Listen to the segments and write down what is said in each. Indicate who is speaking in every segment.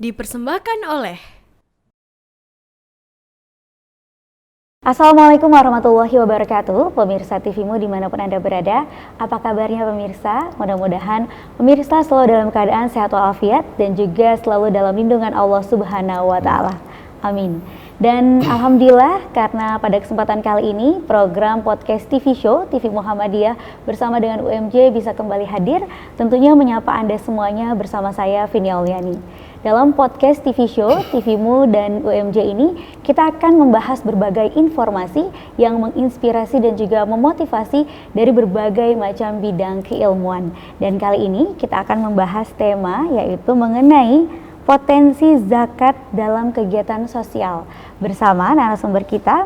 Speaker 1: Dipersembahkan oleh
Speaker 2: Assalamualaikum warahmatullahi wabarakatuh, pemirsa TVmu dimanapun Anda berada. Apa kabarnya pemirsa? Mudah-mudahan pemirsa selalu dalam keadaan sehat walafiat dan juga selalu dalam lindungan Allah Subhanahu wa Ta'ala. Amin. Dan alhamdulillah karena pada kesempatan kali ini program podcast TV Show TV Muhammadiyah bersama dengan UMJ bisa kembali hadir, tentunya menyapa Anda semuanya bersama saya Vini Auliani. Dalam podcast TV Show TVmu dan UMJ ini kita akan membahas berbagai informasi yang menginspirasi dan juga memotivasi dari berbagai macam bidang keilmuan. Dan kali ini kita akan membahas tema yaitu mengenai potensi zakat dalam kegiatan sosial bersama narasumber kita,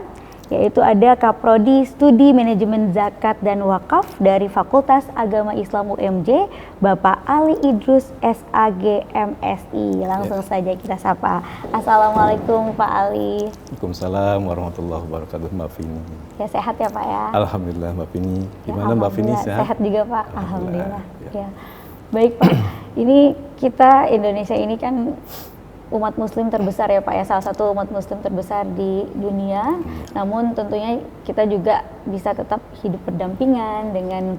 Speaker 2: yaitu ada Kaprodi Studi Manajemen Zakat dan Wakaf dari Fakultas Agama Islam UMJ, Bapak Ali Idrus SAG MSI. Langsung saja kita sapa. Assalamualaikum Pak Ali.
Speaker 3: Waalaikumsalam warahmatullahi wabarakatuh, Mbak Vini.
Speaker 2: Ya, sehat ya Pak ya?
Speaker 3: Alhamdulillah Mbak Vini. Gimana
Speaker 2: ya,
Speaker 3: Mbak Vini, sehat?
Speaker 2: Sehat juga Pak, Alhamdulillah. Ya. Baik Pak, ini kita Indonesia ini kan umat muslim terbesar ya Pak ya, salah satu umat muslim terbesar di dunia. Namun tentunya kita juga bisa tetap hidup berdampingan dengan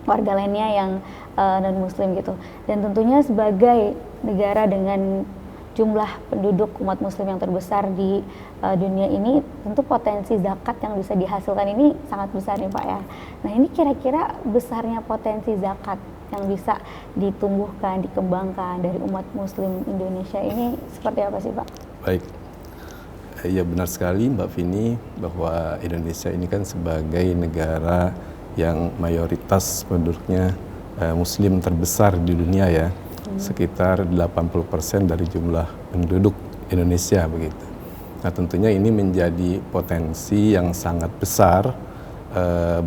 Speaker 2: warga lainnya yang non muslim gitu. Dan tentunya sebagai negara dengan jumlah penduduk umat muslim yang terbesar di dunia ini, tentu potensi zakat yang bisa dihasilkan ini sangat besar nih Pak ya. Nah, ini kira-kira besarnya potensi zakat yang bisa ditumbuhkan, dikembangkan dari umat muslim Indonesia ini seperti apa sih Pak?
Speaker 3: Baik, ya benar sekali Mbak Vini bahwa Indonesia ini kan sebagai negara yang mayoritas penduduknya muslim terbesar di dunia ya, sekitar 80% dari jumlah penduduk Indonesia begitu. Nah, tentunya ini menjadi potensi yang sangat besar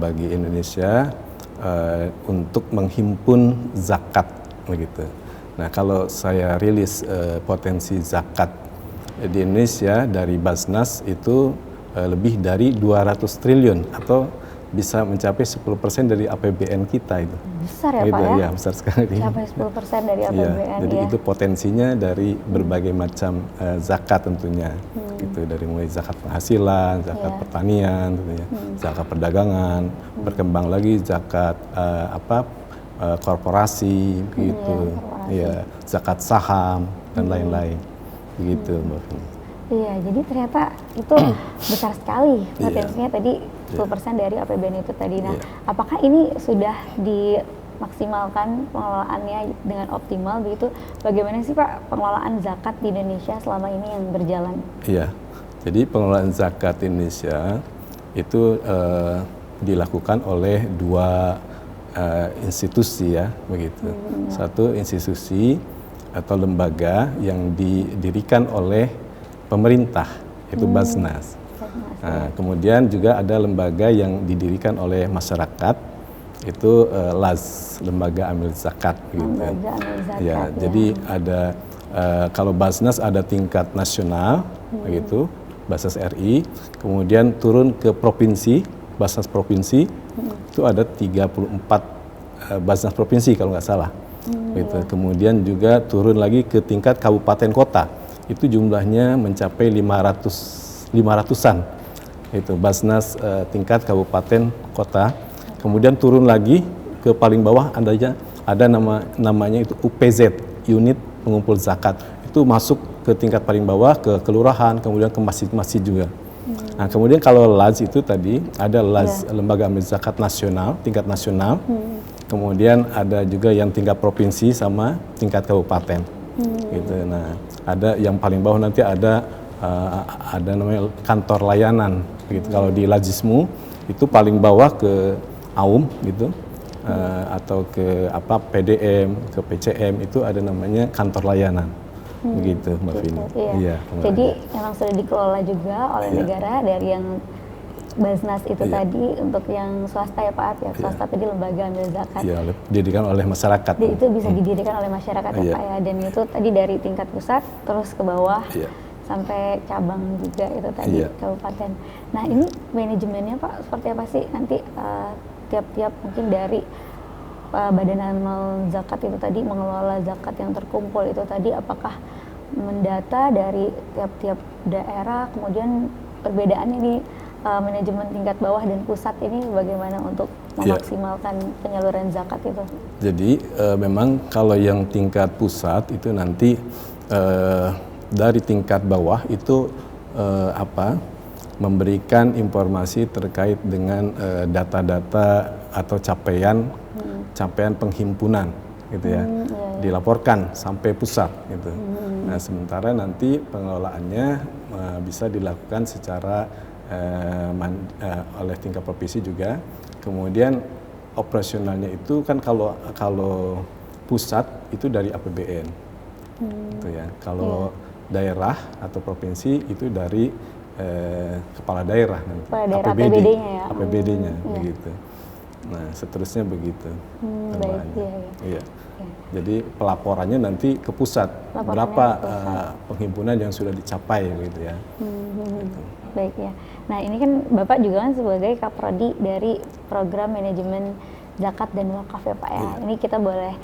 Speaker 3: bagi Indonesia untuk menghimpun zakat begitu. Nah, kalau saya rilis potensi zakat di Indonesia dari Basnas itu lebih dari 200 triliun atau bisa mencapai 10% dari APBN kita itu.
Speaker 2: Besar ya
Speaker 3: gitu,
Speaker 2: Pak ya?
Speaker 3: Ya, besar sekali.
Speaker 2: Mencapai 10% dari APBN
Speaker 3: ya. Jadi itu potensinya dari berbagai macam zakat tentunya. Gitu, dari mulai zakat penghasilan, zakat pertanian, tentunya, zakat perdagangan, berkembang lagi zakat korporasi, gitu, ya, zakat saham dan lain-lain, begitu, Mbak Vini.
Speaker 2: Iya, jadi ternyata itu besar sekali potensinya tadi 10% dari APBN itu tadi. Nah, apakah ini sudah dimaksimalkan pengelolaannya dengan optimal begitu? Bagaimana sih Pak pengelolaan zakat di Indonesia selama ini yang berjalan?
Speaker 3: Iya, jadi pengelolaan zakat Indonesia itu dilakukan oleh dua institusi ya, begitu. Satu institusi atau lembaga yang didirikan oleh pemerintah, yaitu Basnas. Nah, kemudian juga ada lembaga yang didirikan oleh masyarakat, itu LAZ, Lembaga Amil Zakat. Gitu. Ya, jadi ada kalau Basnas ada tingkat nasional, begitu, Basnas RI, kemudian turun ke provinsi, Basnas provinsi, itu ada 34 Basnas provinsi kalau nggak salah. Gitu. Kemudian juga turun lagi ke tingkat kabupaten kota. Itu jumlahnya mencapai 500-an. Itu Basnas tingkat kabupaten kota. Kemudian turun lagi ke paling bawah ada namanya itu UPZ, Unit Pengumpul Zakat. Itu masuk ke tingkat paling bawah ke kelurahan, kemudian ke masjid-masjid juga. Nah, kemudian kalau LAZ itu tadi ada LAZ, Lembaga Amil Zakat Nasional, tingkat nasional. Kemudian ada juga yang tingkat provinsi sama tingkat kabupaten. Gitu. Nah, ada yang paling bawah nanti ada namanya kantor layanan gitu. Kalau di Lazismu itu paling bawah ke AUM gitu, atau ke PDM, ke PCM, itu ada namanya kantor layanan. Begitu Mbak Vini.
Speaker 2: Iya. Jadi memang sudah dikelola juga oleh negara dari yang Basnas itu tadi untuk yang swasta ya Pak, pihak swasta tadi Lembaga Amil Zakat.
Speaker 3: Iya, didirikan oleh masyarakat.
Speaker 2: Itu bisa didirikan oleh masyarakat ya Pak ya, dan itu tadi dari tingkat pusat terus ke bawah sampai cabang juga itu tadi kabupaten. Nah, ini manajemennya Pak seperti apa sih nanti tiap-tiap mungkin dari Badan Amal Zakat itu tadi mengelola zakat yang terkumpul itu tadi, apakah mendata dari tiap-tiap daerah, kemudian perbedaannya di manajemen tingkat bawah dan pusat ini bagaimana untuk memaksimalkan penyaluran zakat itu?
Speaker 3: Jadi memang kalau yang tingkat pusat itu nanti dari tingkat bawah itu memberikan informasi terkait dengan data-data atau capaian penghimpunan gitu ya, dilaporkan sampai pusat gitu. Nah sementara nanti pengelolaannya bisa dilakukan secara oleh tingkat provinsi juga. Kemudian operasionalnya itu kan kalau pusat itu dari APBN, gitu ya. Kalau daerah atau provinsi itu dari kepala daerah nanti,
Speaker 2: APBD-nya ya.
Speaker 3: APBD-nya begitu. Nah seterusnya begitu.
Speaker 2: Baik,
Speaker 3: iya. Jadi pelaporannya nanti ke pusat, berapa penghimpunan yang sudah dicapai gitu ya. Gitu.
Speaker 2: Baik ya. Nah ini kan Bapak juga kan sebagai Kaprodi dari program manajemen zakat dan wakaf ya Pak ya.
Speaker 3: Iya.
Speaker 2: Ini kita boleh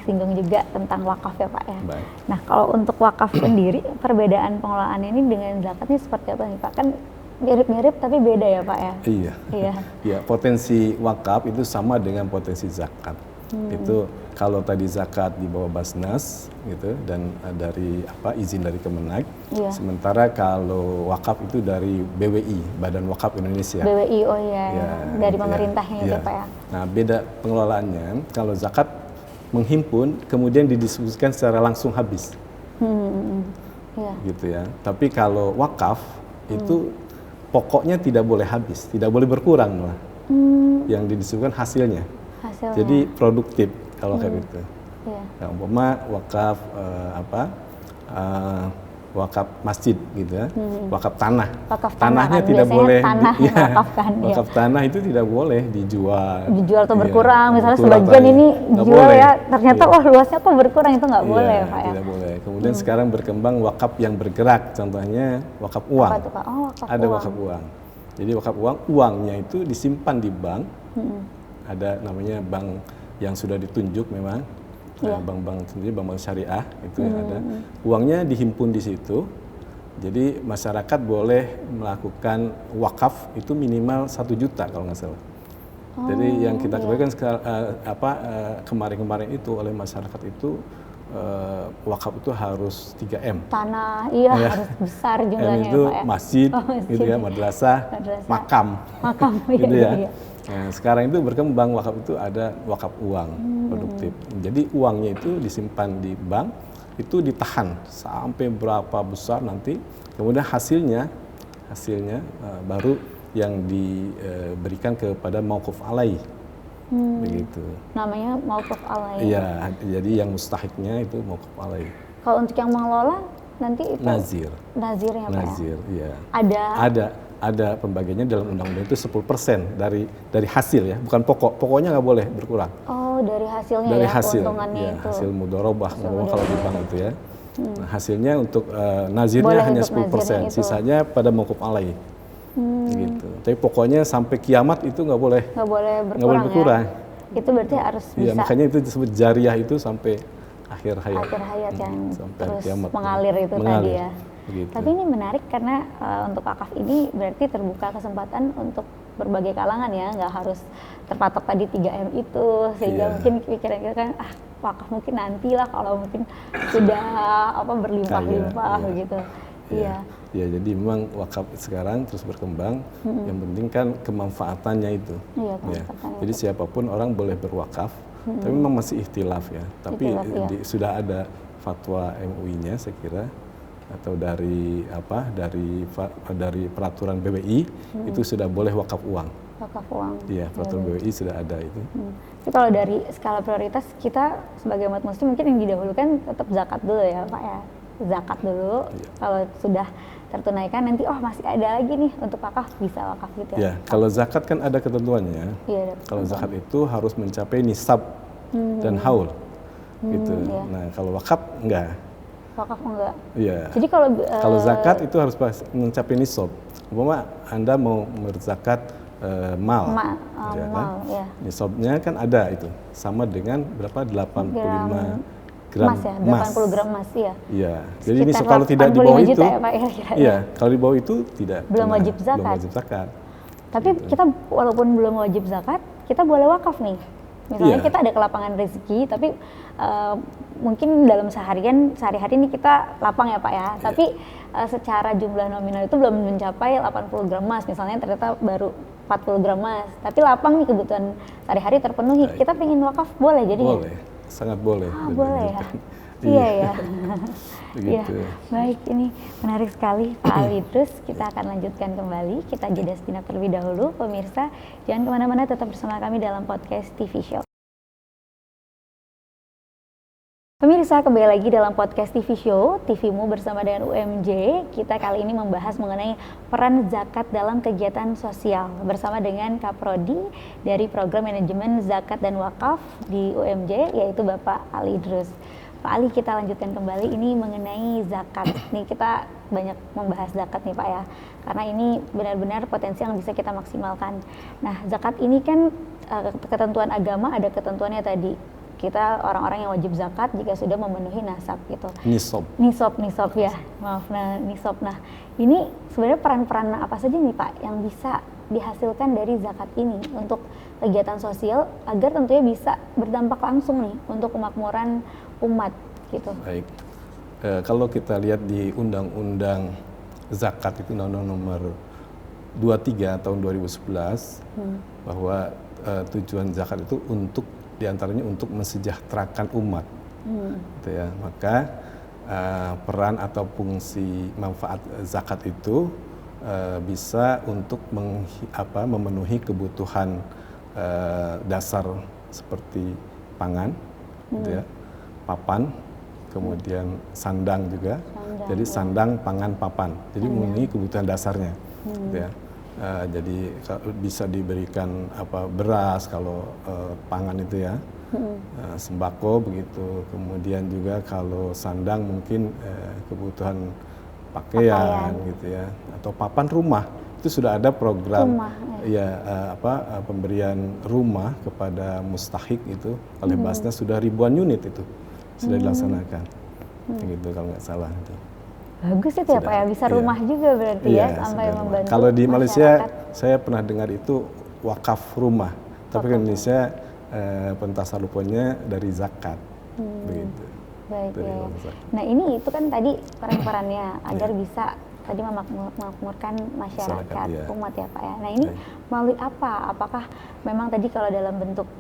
Speaker 2: singgung juga tentang wakaf ya Pak ya.
Speaker 3: Baik.
Speaker 2: Nah kalau untuk wakaf sendiri perbedaan pengelolaan ini dengan zakat ini seperti apa nih Pak? Kan mirip-mirip tapi beda ya Pak ya?
Speaker 3: Iya. Iya, potensi wakaf itu sama dengan potensi zakat. Itu kalau tadi zakat di bawah Basnas gitu dan dari izin dari Kemenag.
Speaker 2: Iya.
Speaker 3: Sementara kalau wakaf itu dari BWI, Badan Wakaf Indonesia.
Speaker 2: BWI, oh iya,
Speaker 3: Ya,
Speaker 2: dari
Speaker 3: gitu
Speaker 2: pemerintahnya
Speaker 3: ya.
Speaker 2: itu Pak ya.
Speaker 3: Nah beda pengelolaannya, kalau zakat menghimpun kemudian didistribusikan secara langsung habis.
Speaker 2: Iya.
Speaker 3: Gitu ya. Tapi kalau wakaf itu pokoknya tidak boleh habis, tidak boleh berkurang malah. Yang didistribusikan hasilnya. Jadi produktif kalau kayak gitu.
Speaker 2: Iya.
Speaker 3: Nah, umpama wakaf wakaf masjid gitu ya, wakaf tanah.
Speaker 2: Wakaf
Speaker 3: Tanahnya
Speaker 2: kan,
Speaker 3: tidak
Speaker 2: biasanya
Speaker 3: boleh
Speaker 2: tanah diwakafkan,
Speaker 3: wakaf tanah itu tidak boleh dijual.
Speaker 2: Dijual atau berkurang, misalnya
Speaker 3: berkurang
Speaker 2: sebagian ini
Speaker 3: nggak
Speaker 2: jual
Speaker 3: boleh.
Speaker 2: ya, ternyata wah luasnya kok berkurang, itu nggak boleh ya Pak ya.
Speaker 3: Tidak boleh. Kemudian sekarang berkembang wakaf yang bergerak, contohnya wakaf uang.
Speaker 2: Apa tuh Pak? Oh, wakaf
Speaker 3: Ada
Speaker 2: uang.
Speaker 3: wakaf uang. Jadi wakaf uang, uangnya itu disimpan di bank. Ada namanya bank yang sudah ditunjuk memang, bank-bank sendiri, bank-bank syariah itu yang ada. Uangnya dihimpun di situ. Jadi masyarakat boleh melakukan wakaf itu minimal 1 juta kalau nggak salah. Jadi yang kita ketahui kan kemarin-kemarin itu oleh masyarakat itu wakaf itu harus 3M.
Speaker 2: Tanah, iya harus besar jumlahnya
Speaker 3: itu
Speaker 2: ya Pak ya.
Speaker 3: masjid, gitu ya, madrasah, makam, gitu ya.
Speaker 2: Iya.
Speaker 3: Nah, sekarang itu berkembang wakaf itu ada wakaf uang produktif. Jadi uangnya itu disimpan di bank, itu ditahan sampai berapa besar nanti, kemudian hasilnya baru yang diberikan kepada mauquf alaih. Begitu.
Speaker 2: Namanya mauquf alaih.
Speaker 3: Iya, jadi yang mustahiknya itu mauquf alaih.
Speaker 2: Kalau untuk yang mengelola nanti itu
Speaker 3: Nazir.
Speaker 2: Nazirnya Pak ya?
Speaker 3: Nazir, iya.
Speaker 2: Ada
Speaker 3: Pembagiannya dalam undang-undang itu 10% dari hasil ya, bukan pokok. Pokoknya nggak boleh berkurang.
Speaker 2: Oh, dari hasilnya
Speaker 3: Dari
Speaker 2: ya,
Speaker 3: hasil,
Speaker 2: keuntungannya
Speaker 3: ya,
Speaker 2: itu.
Speaker 3: hasil mudorobah kalau di bank itu ya. Nah, hasilnya untuk nazirnya
Speaker 2: Boleh
Speaker 3: hanya
Speaker 2: untuk
Speaker 3: 10%,
Speaker 2: nazirnya itu.
Speaker 3: sisanya pada mauquf alaih. Gitu. Tapi pokoknya sampai kiamat itu nggak boleh berkurang.
Speaker 2: Ya? Itu berarti harus
Speaker 3: Iya,
Speaker 2: bisa
Speaker 3: makanya itu disebut jariah itu sampai akhir hayat.
Speaker 2: akhir hayat yang
Speaker 3: Sampai
Speaker 2: terus
Speaker 3: kiamat.
Speaker 2: mengalir itu tadi ya.
Speaker 3: Begitu.
Speaker 2: Tapi ini menarik karena untuk wakaf ini berarti terbuka kesempatan untuk berbagai kalangan ya, nggak harus terpatok tadi 3M itu, sehingga mungkin pikiran kita kan wakaf mungkin nantilah kalau mungkin sudah berlimpah-limpah begitu. Iya.
Speaker 3: Ya, jadi memang wakaf sekarang terus berkembang. Yang penting kan kemanfaatannya itu.
Speaker 2: Iya,
Speaker 3: Jadi siapapun orang boleh berwakaf, tapi memang masih ikhtilaf ya. Tapi sudah ada fatwa MUI-nya saya kira, atau dari peraturan BWI itu sudah boleh wakaf uang.
Speaker 2: Wakaf uang.
Speaker 3: Iya, peraturan BWI sudah ada itu.
Speaker 2: Tapi kalau dari skala prioritas kita sebagai umat muslim mungkin yang didahulukan tetap zakat dulu ya Pak ya. Zakat dulu. Kalau sudah tertunaikan nanti masih ada lagi nih untuk wakaf, bisa wakaf gitu ya.
Speaker 3: Ya, kalau zakat kan ada ketentuannya.
Speaker 2: Iya,
Speaker 3: kalau zakat itu harus mencapai nisab dan haul. Gitu.
Speaker 2: Iya.
Speaker 3: Nah, kalau wakaf enggak.
Speaker 2: Wakaf enggak.
Speaker 3: Iya.
Speaker 2: Jadi
Speaker 3: kalau zakat itu harus mencapai nisab. Umpama Anda mau berzakat mal.
Speaker 2: Mal, ya.
Speaker 3: Nisabnya kan ada itu. Sama dengan berapa? 85 gram
Speaker 2: emas ya,
Speaker 3: emas.
Speaker 2: 80 gram emas ya.
Speaker 3: Iya. Jadi ini
Speaker 2: Sekitar
Speaker 3: kalau tidak di
Speaker 2: 85
Speaker 3: bawah
Speaker 2: juta
Speaker 3: itu,
Speaker 2: ya, Pak, kira-kira.
Speaker 3: iya, kalau di bawah itu tidak
Speaker 2: Belum
Speaker 3: kena,
Speaker 2: wajib zakat.
Speaker 3: Belum wajib zakat.
Speaker 2: Tapi kita walaupun belum wajib zakat, kita boleh wakaf nih. Misalnya
Speaker 3: Iya.
Speaker 2: kita ada kelapangan rezeki, tapi mungkin dalam sehari-hari ini kita lapang ya Pak ya.
Speaker 3: Iya.
Speaker 2: Tapi secara jumlah nominal itu belum mencapai 80 gram emas. Misalnya ternyata baru 40 gram emas. Tapi lapang nih kebutuhan sehari-hari terpenuhi.
Speaker 3: Baik.
Speaker 2: Kita pengen wakaf boleh jadinya?
Speaker 3: Boleh, sangat boleh.
Speaker 2: Boleh ya?
Speaker 3: Iya.
Speaker 2: Iya ya. Iya,
Speaker 3: Begitu.
Speaker 2: baik, ini menarik sekali Pak Ali. Terus kita akan lanjutkan kembali, kita jeda sejenak terlebih dahulu. Pemirsa, jangan kemana-mana, tetap bersama kami dalam podcast TV Show. Pemirsa, kembali lagi dalam podcast TV Show, TVmu bersama dengan UMJ. Kita kali ini membahas mengenai peran zakat dalam kegiatan sosial bersama dengan Kaprodi dari Program Manajemen Zakat dan Wakaf di UMJ, yaitu Bapak Ali Idrus. Pak Ali, kita lanjutkan kembali ini mengenai zakat. Nih kita banyak membahas zakat nih Pak ya, karena ini benar-benar potensi yang bisa kita maksimalkan. Nah, zakat ini kan ketentuan agama ada ketentuannya tadi. Kita orang-orang yang wajib zakat jika sudah memenuhi nasab gitu. Nisab ya, maaf. Nah, nisab. Nah, ini sebenarnya peran-peran apa saja nih Pak yang bisa dihasilkan dari zakat ini untuk kegiatan sosial agar tentunya bisa berdampak langsung nih untuk kemakmuran umat gitu.
Speaker 3: Baik. Kalau kita lihat di Undang-Undang Zakat itu Undang-Undang Nomor 23 tahun 2011 bahwa tujuan zakat itu untuk diantaranya untuk mensejahterakan umat, gitu ya. Maka peran atau fungsi manfaat zakat itu bisa untuk memenuhi kebutuhan dasar seperti pangan, gitu ya, papan, kemudian sandang juga. Jadi sandang, pangan, papan. Jadi memenuhi kebutuhan dasarnya, gitu ya. Jadi bisa diberikan beras kalau pangan itu ya, sembako begitu. Kemudian juga kalau sandang mungkin kebutuhan pakaian gitu ya, atau papan rumah. Itu sudah ada program pemberian rumah kepada mustahik itu oleh Basnas, sudah ribuan unit itu sudah dilaksanakan, gitu kalau nggak salah itu.
Speaker 2: Bagus itu ya Pak ya, bisa rumah juga berarti ya, sampai membantu.
Speaker 3: Kalau di Malaysia
Speaker 2: masyarakat.
Speaker 3: saya pernah dengar itu wakaf rumah, tapi di Indonesia pentasarufannya dari zakat, begitu.
Speaker 2: Baik ya. Nah ini itu kan tadi peran-perannya agar bisa tadi memakmurkan masyarakat, umat ya Pak ya. Nah ini melalui apa? Apakah memang tadi kalau dalam bentuk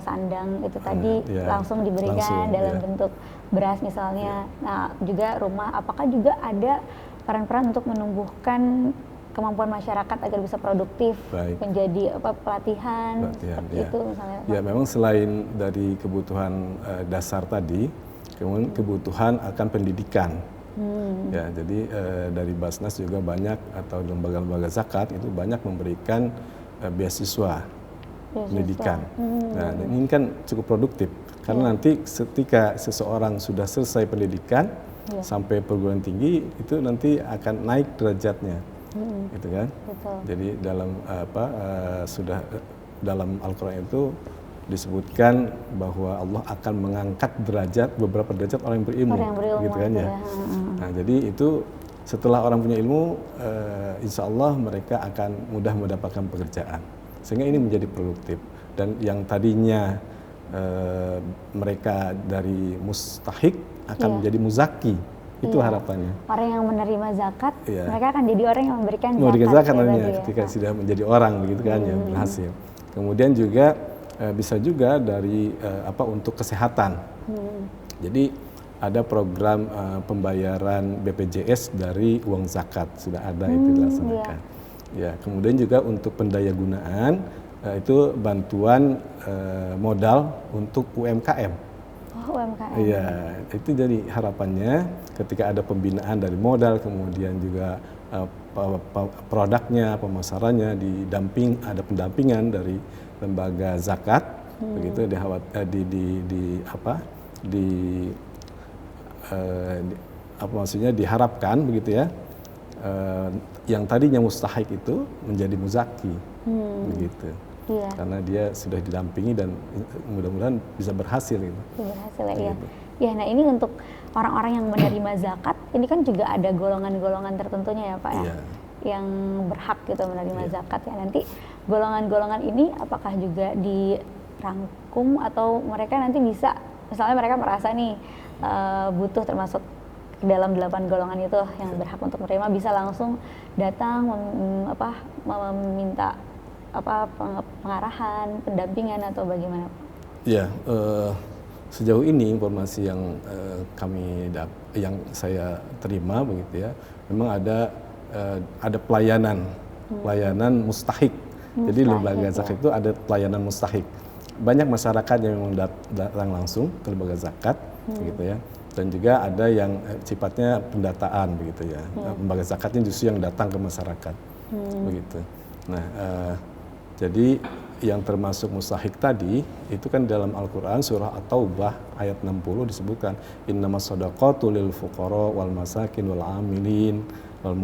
Speaker 2: sandang itu tadi langsung diberikan dalam bentuk beras misalnya. Nah juga rumah, apakah juga ada peran-peran untuk menumbuhkan kemampuan masyarakat agar bisa produktif, menjadi pelatihan seperti itu misalnya Pak?
Speaker 3: Ya memang selain dari kebutuhan dasar tadi, kemudian kebutuhan akan pendidikan. Ya, jadi dari Basnas juga banyak, atau lembaga-lembaga zakat itu banyak memberikan beasiswa pendidikan. Nah, ini kan cukup produktif karena nanti ketika seseorang sudah selesai pendidikan sampai perguruan tinggi itu nanti akan naik derajatnya, gitu kan?
Speaker 2: Betul.
Speaker 3: Jadi dalam sudah dalam Al-Quran itu disebutkan bahwa Allah akan mengangkat beberapa derajat orang yang berilmu, gitu kan ya. Nah, jadi itu setelah orang punya ilmu, insya Allah mereka akan mudah mendapatkan pekerjaan, sehingga ini menjadi produktif. Dan yang tadinya mereka dari mustahik akan menjadi muzaki, itu harapannya.
Speaker 2: Orang yang menerima zakat, mereka akan jadi orang yang memberikan
Speaker 3: zakat ketika sudah menjadi orang, begitu kan ya, berhasil. Kemudian juga bisa juga dari untuk kesehatan. Jadi ada program pembayaran BPJS dari uang zakat, sudah ada itu dilaksanakan. Ya, kemudian juga untuk pendayagunaan itu bantuan modal untuk UMKM.
Speaker 2: Oh, UMKM.
Speaker 3: Iya, itu jadi harapannya ketika ada pembinaan dari modal, kemudian juga produknya, pemasarannya ada pendampingan dari lembaga zakat, begitu diharapkan begitu ya, yang tadinya mustahik itu menjadi muzaki, begitu.
Speaker 2: Iya.
Speaker 3: Karena dia sudah didampingi dan mudah-mudahan bisa berhasil gitu.
Speaker 2: Berhasil ya.
Speaker 3: Gitu.
Speaker 2: Ya, nah ini untuk orang-orang yang menerima zakat, ini kan juga ada golongan-golongan tertentunya ya Pak ya,
Speaker 3: Iya.
Speaker 2: yang berhak gitu menerima
Speaker 3: Iya.
Speaker 2: zakat ya. Nanti golongan-golongan ini apakah juga dirangkum atau mereka nanti bisa, misalnya mereka merasa nih butuh termasuk ke dalam 8 golongan itu yang berhak untuk menerima, bisa langsung datang meminta pengarahan, pendampingan atau bagaimana?
Speaker 3: Ya, sejauh ini informasi yang yang saya terima begitu ya, memang ada pelayanan mustahik. Jadi lembaga zakat itu ada pelayanan mustahik. Banyak masyarakat yang memang datang langsung ke lembaga zakat, begitu ya. Dan juga ada yang sifatnya pendataan begitu ya. Lembaga zakatnya justru yang datang ke masyarakat, begitu. Nah, jadi yang termasuk mustahik tadi itu kan dalam Al-Quran surah At-Taubah ayat 60 disebutkan innamas shadaqatu lil fuqara wal masakin wal amilin wal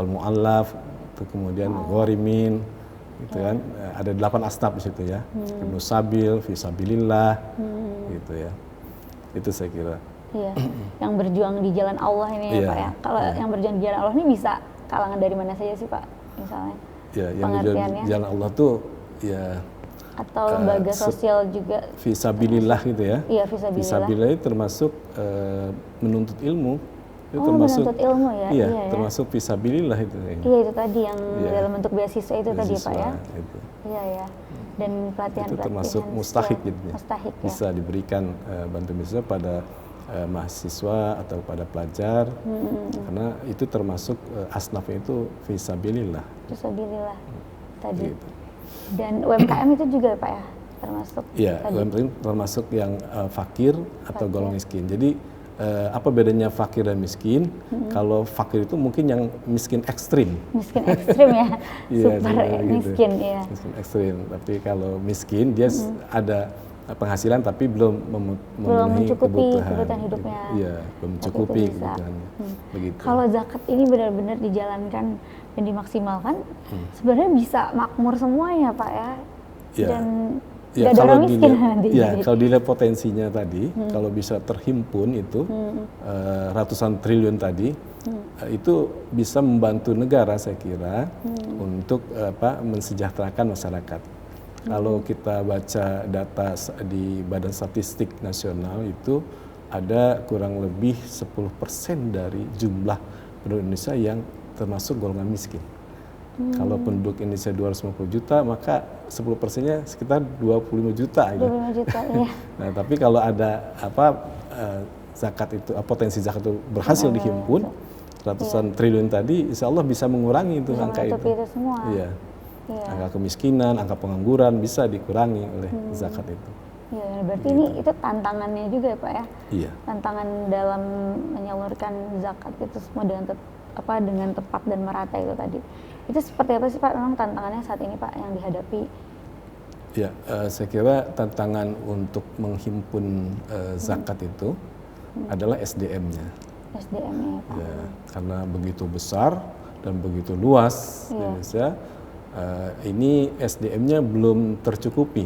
Speaker 3: mu'allaf kemudian gharimin gitu kan. Ada 8 asnaf di situ ya. Ibnu sabil, fisabilillah gitu ya. Itu saya kira.
Speaker 2: Iya, yang berjuang di jalan Allah ini ya Pak ya. Kalau yang berjuang di jalan Allah ini bisa kalangan dari mana saja sih Pak misalnya?
Speaker 3: Ya, yang di jalan Allah tuh ya
Speaker 2: atau lembaga sosial juga
Speaker 3: fisabilillah gitu ya.
Speaker 2: Iya, fisabilillah.
Speaker 3: Fisabilillah itu termasuk menuntut ilmu. Itu
Speaker 2: termasuk menuntut ilmu ya.
Speaker 3: Iya, termasuk fisabilillah itu.
Speaker 2: Iya, itu tadi yang dalam bentuk beasiswa itu tadi Pak ya.
Speaker 3: Itu.
Speaker 2: Iya ya. Dan pelatihan
Speaker 3: itu termasuk mustahik gitu ya.
Speaker 2: Mustahik ya.
Speaker 3: Bisa diberikan bantuan beasiswa pada mahasiswa atau pada pelajar, karena itu termasuk asnafnya itu fisabilillah.
Speaker 2: Fisabilillah tadi.
Speaker 3: Gitu.
Speaker 2: Dan UMKM itu juga Pak ya termasuk.
Speaker 3: Iya, UMKM termasuk yang fakir atau golongan miskin. Jadi apa bedanya fakir dan miskin? Kalau fakir itu mungkin yang miskin ekstrim.
Speaker 2: Miskin ekstrim ya, super miskin
Speaker 3: gitu.
Speaker 2: ya.
Speaker 3: Miskin ekstrim. Tapi kalau miskin dia ada penghasilan tapi belum memenuhi
Speaker 2: kebutuhan hidupnya.
Speaker 3: Iya, belum mencukupi kebutuhannya. Begitu.
Speaker 2: Kalau zakat ini benar-benar dijalankan dan dimaksimalkan, sebenarnya bisa makmur semuanya Pak ya.
Speaker 3: Ya.
Speaker 2: Dan
Speaker 3: ya,
Speaker 2: ada orang miskin nanti.
Speaker 3: Ya, kalau dilihat potensinya tadi, kalau bisa terhimpun itu ratusan triliun tadi, itu bisa membantu negara saya kira untuk mensejahterakan masyarakat. Kalau kita baca data di Badan Statistik Nasional itu ada kurang lebih 10% dari jumlah penduduk Indonesia yang termasuk golongan miskin. Kalau penduduk Indonesia 250 juta, maka 10%-nya sekitar 25 juta.
Speaker 2: 25 juta, iya.
Speaker 3: Nah, tapi kalau ada zakat itu, potensi zakat itu berhasil dihimpun, ratusan triliun tadi, insya Allah bisa mengurangi itu angka itu.
Speaker 2: Itu semua.
Speaker 3: Iya. Angka kemiskinan, angka pengangguran bisa dikurangi oleh zakat itu.
Speaker 2: Iya, berarti ini itu tantangannya juga ya Pak ya?
Speaker 3: Iya.
Speaker 2: Tantangan dalam menyalurkan zakat itu semua dengan tepat dan merata itu tadi. Itu seperti apa sih Pak memang tantangannya saat ini Pak yang dihadapi?
Speaker 3: Ya, saya kira tantangan untuk menghimpun zakat itu adalah SDM-nya.
Speaker 2: SDM-nya Pak.
Speaker 3: Ya, karena begitu besar dan begitu luas Indonesia, ini SDM-nya belum tercukupi.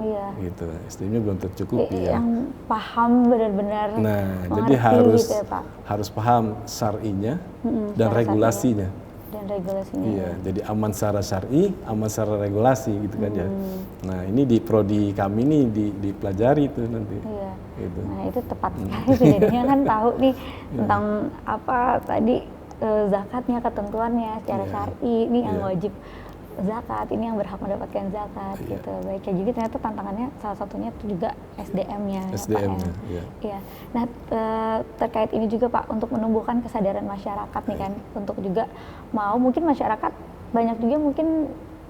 Speaker 2: Iya.
Speaker 3: Gitu, SDM-nya belum tercukupi ya.
Speaker 2: Yang paham benar-benar.
Speaker 3: Nah, jadi harus
Speaker 2: gitu ya, Pak?
Speaker 3: harus paham syar'inya dan regulasinya.
Speaker 2: Dan regulasinya.
Speaker 3: Iya, jadi aman secara syar'i, aman secara regulasi gitu kan ya. Nah, ini di prodi kami ini dipelajari itu nanti.
Speaker 2: Iya.
Speaker 3: Gitu.
Speaker 2: Nah, itu tepat sekali jadinya kan tahu nih tentang apa tadi zakatnya, ketentuannya secara syar'i, ini yang wajib zakat, ini yang berhak mendapatkan zakat gitu. Baik, jadi ternyata tantangannya salah satunya itu juga SDM-nya.
Speaker 3: SDM-nya,
Speaker 2: iya. Nah, terkait ini juga Pak, untuk menumbuhkan kesadaran masyarakat nih kan, untuk juga mungkin masyarakat banyak juga mungkin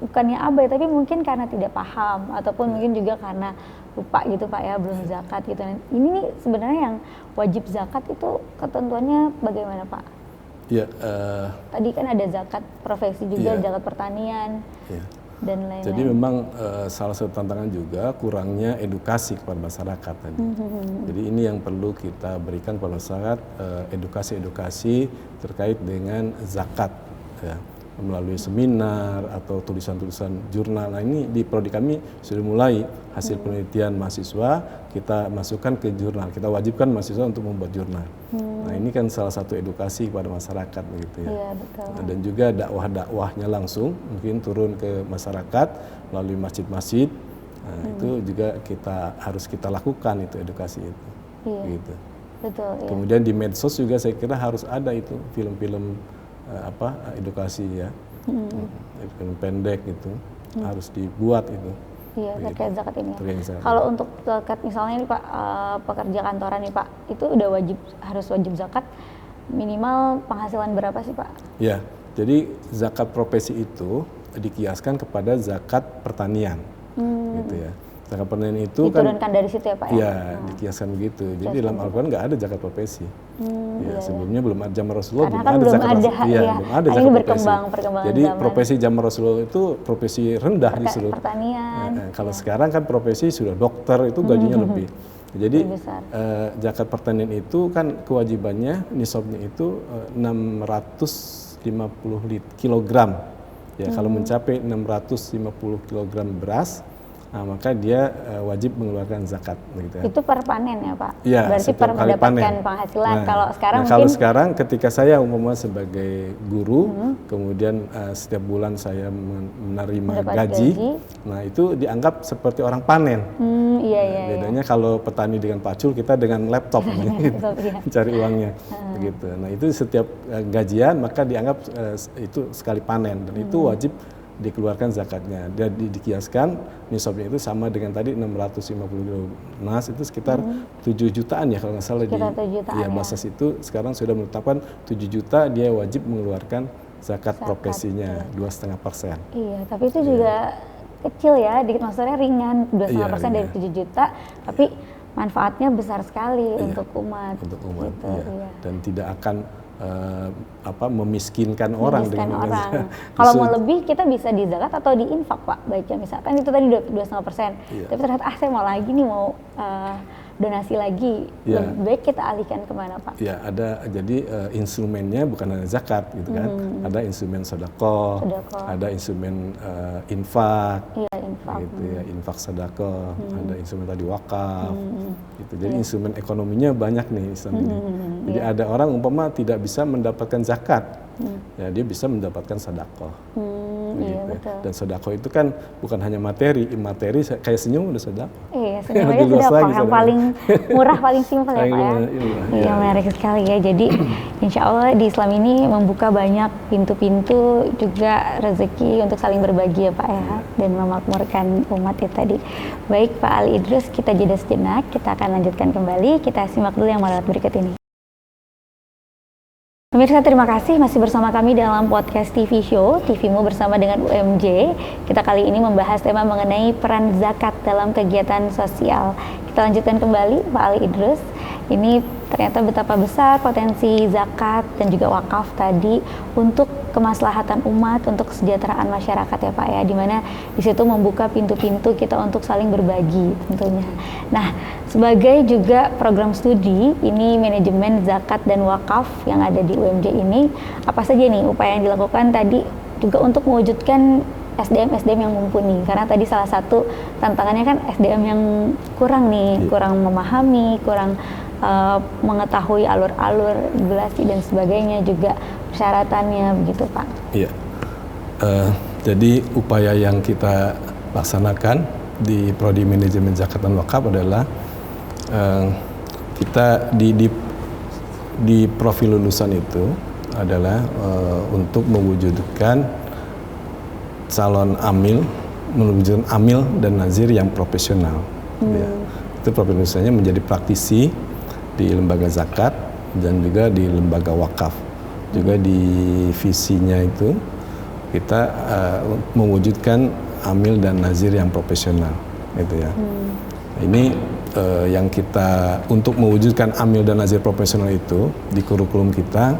Speaker 2: bukannya abai, tapi mungkin karena tidak paham ataupun mungkin juga karena lupa gitu Pak ya, belum zakat gitu. Ini nih sebenarnya yang wajib zakat itu ketentuannya bagaimana Pak?
Speaker 3: Ya,
Speaker 2: tadi kan ada zakat profesi juga, zakat pertanian dan lain-lain.
Speaker 3: Jadi memang salah satu tantangan juga kurangnya edukasi kepada masyarakat tadi. Jadi ini yang perlu kita berikan kepada masyarakat, edukasi-edukasi terkait dengan zakat. Ya. melalui seminar atau tulisan-tulisan jurnal. Nah ini di prodi kami sudah mulai hasil penelitian mahasiswa kita masukkan ke jurnal, kita wajibkan mahasiswa untuk membuat jurnal. Nah ini kan salah satu edukasi kepada masyarakat begitu ya.
Speaker 2: Iya, betul.
Speaker 3: Dan juga dakwah-dakwahnya langsung mungkin turun ke masyarakat melalui masjid-masjid. Nah, itu juga harus kita lakukan itu edukasi itu.
Speaker 2: Iya.
Speaker 3: Gitu.
Speaker 2: Betul. Iya.
Speaker 3: Kemudian di medsos juga saya kira harus ada itu film-film edukasi ya, film pendek itu harus dibuat itu.
Speaker 2: Iya, terkait zakat ini.
Speaker 3: Terkait zakat.
Speaker 2: Kalau untuk zakat misalnya nih Pak, pekerja kantoran nih Pak, itu udah harus wajib zakat minimal penghasilan berapa sih Pak?
Speaker 3: Ya, jadi zakat profesi itu dikiaskan kepada zakat pertanian, gitu ya. Zakat pertanian itu
Speaker 2: diturunkan dari situ ya Pak ya?
Speaker 3: Iya, dikiaskan begitu. Jadi dalam Al-Quran nggak ada zakat profesi. Sebelumnya belum ada zaman Rasulullah,
Speaker 2: belum
Speaker 3: ada zakat profesi. Belum ada zakat
Speaker 2: ini
Speaker 3: profesi.
Speaker 2: Perkembangan
Speaker 3: Jadi
Speaker 2: zaman.
Speaker 3: profesi zaman Rasulullah itu profesi rendah justru.
Speaker 2: Pertanian.
Speaker 3: Kalau sekarang kan profesi sudah dokter itu gajinya lebih. Jadi zakat pertanian itu kan kewajibannya nisabnya itu 650 kilogram. Ya, kalau mencapai 650 kilogram beras, nah, maka dia wajib mengeluarkan zakat begitu ya.
Speaker 2: Itu per panen ya Pak?
Speaker 3: Ya,
Speaker 2: berarti per mendapatkan penghasilan. Kalau sekarang
Speaker 3: kalau sekarang ketika saya umpama sebagai guru, kemudian setiap bulan saya menerima gaji, nah itu dianggap seperti orang panen. Bedanya kalau petani dengan pacul, kita dengan laptop gitu, cari uangnya begitu. Nah itu setiap gajian maka dianggap itu sekali panen, dan itu wajib dikeluarkan zakatnya. Dia dikiaskan nisabnya itu sama dengan tadi 650 kilo emas, itu sekitar 7 jutaan ya kalau nggak salah. Ya Basas itu sekarang sudah menetapkan 7 juta dia wajib mengeluarkan zakat profesinya 2,5%.
Speaker 2: Iya, tapi itu juga kecil ya, maksudnya ringan, 2,5% dari 7 juta, tapi manfaatnya besar sekali untuk umat. Untuk umat, gitu,
Speaker 3: dan tidak akan memiskinkan orang dengan
Speaker 2: orang. Kalau mau lebih kita bisa di zakat atau di infak Pak, baca misalkan itu tadi 2,5%, tapi ternyata saya mau lagi nih, mau donasi lagi, lebih baik kita alihkan kemana Pak?
Speaker 3: Ya ada, jadi instrumennya bukan hanya zakat gitu kan, ada instrumen sedekah, ada instrumen infak, gitu ya, infak sedekah, ada instrumen tadi wakaf, gitu. Jadi instrumen ekonominya banyak nih Islam ini. Jadi ada orang umpama tidak bisa mendapatkan zakat, ya dia bisa mendapatkan sedekah. Dan sedekah itu kan bukan hanya materi, imateri kayak senyum udah sedekah.
Speaker 2: Iya, senyum aja sedekah, yang paling murah, paling simpel ya Pak ya. Iya, menarik sekali ya. Jadi insya Allah di Islam ini membuka banyak pintu-pintu juga rezeki untuk saling berbagi ya Pak ya, dan memakmurkan umat ya tadi. Baik Pak Ali Idrus, kita jeda sejenak, kita akan lanjutkan kembali, kita simak dulu yang lewat berikut ini. Pemirsa, terima kasih masih bersama kami dalam podcast TV Show TVmu bersama dengan UMJ. Kita kali ini membahas tema mengenai peran zakat dalam kegiatan sosial. Kita lanjutkan kembali Pak Ali Idrus. Ini ternyata betapa besar potensi zakat dan juga wakaf tadi untuk kemaslahatan umat, untuk kesejahteraan masyarakat ya Pak ya, dimana di situ membuka pintu-pintu kita untuk saling berbagi tentunya. Nah, sebagai juga program studi ini manajemen zakat dan wakaf yang ada di UMJ ini, apa saja nih upaya yang dilakukan tadi juga untuk mewujudkan SDM yang mumpuni, karena tadi salah satu tantangannya kan SDM yang kurang nih, kurang memahami, kurang mengetahui alur-alur regulasi dan sebagainya, juga persyaratannya begitu Pak. Iya,
Speaker 3: jadi upaya yang kita laksanakan di Prodi Manajemen Zakat dan Wakaf adalah kita di profil lulusan itu adalah untuk mewujudkan calon amil, mewujudkan amil dan nazir yang profesional. Ya. Itu profil lulusannya menjadi praktisi di lembaga zakat dan juga di lembaga wakaf. Juga di visinya itu kita mewujudkan amil dan nazir yang profesional, gitu ya. Ini yang kita untuk mewujudkan amil dan nazir profesional itu di kurikulum kita